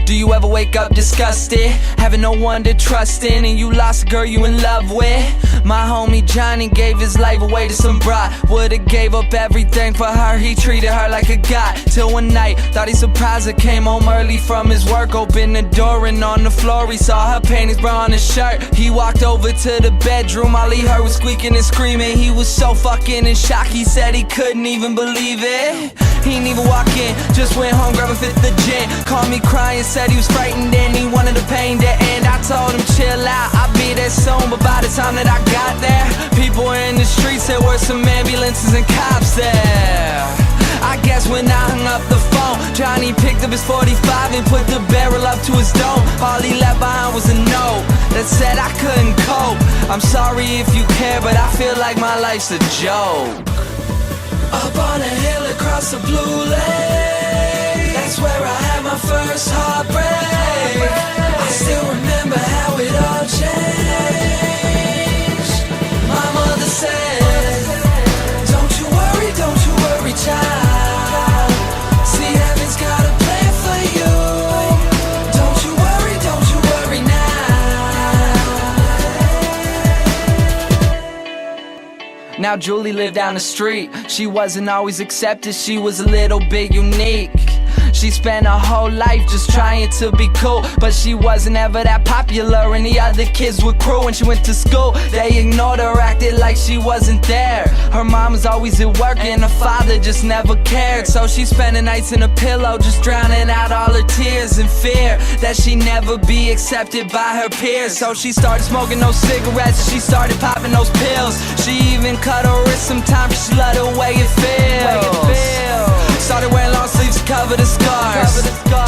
Do you ever wake up disgusted, having no one to trust in, and you lost a girl you in love with? My homie Johnny gave his life away to some broad. Would've gave up everything for her, he treated her like a god. Till one night, thought he surprised her, came home early from his work. Opened the door and on the floor he saw her panties, bra on his shirt. He walked over to the bedroom, all he heard was squeaking and screaming. He was so fucking in shock, he said he couldn't even believe it. He didn't even walk in, just went home, grabbed a fifth of gin. Called me crying, said he was frightened and he wanted the pain to end. I told him chill out, I'll be there soon. But by the time that I got there, people were in the streets, there were some ambulances and cops there. I guess when I hung up the phone, Johnny picked up his 45 and put the barrel up to his dome. All he left behind was a note that said I couldn't cope. I'm sorry if you care, but I feel like my life's a joke. Up on a hill across the blue lake, that's where I had my first heartbreak. I still remember how it all changed. My mother said, don't you worry, child. See, heaven's got a plan for you. Don't you worry now. Now Julie lived down the street. She wasn't always accepted, she was a little bit unique. She spent her whole life just trying to be cool, but she wasn't ever that popular and the other kids were cruel. When she went to school, they ignored her, acted like she wasn't there. Her mom was always at work and her father just never cared. So she spent the nights in a pillow, just drowning out all her tears in fear that she'd never be accepted by her peers. So she started smoking those cigarettes, she started popping those pills. She even cut her wrist sometimes cause she loved the way it feels. Started wearing long sleeves to cover the scars.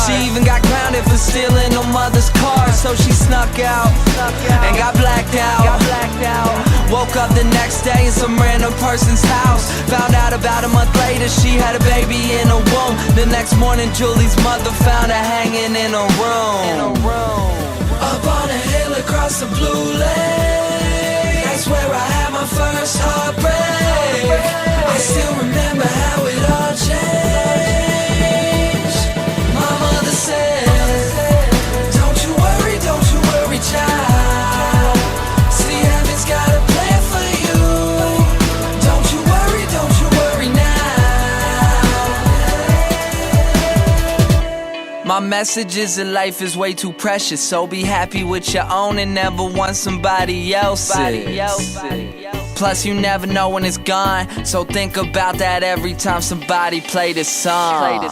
She even got grounded for stealing her mother's car. So she snuck out and got blacked out. Woke up the next day in some random person's house. Found out about a month later she had a baby in her womb. The next morning Julie's mother found her hanging in a room. Up on a hill across the blue lake, that's where I had my first heartbreak. I still remember how it all changed. My mother said, don't you worry, child. See, heaven's got a plan for you. Don't you worry now. My message is that life is way too precious, so be happy with your own and never want somebody else's. Plus you never know when it's gone, so think about that every time somebody play this song.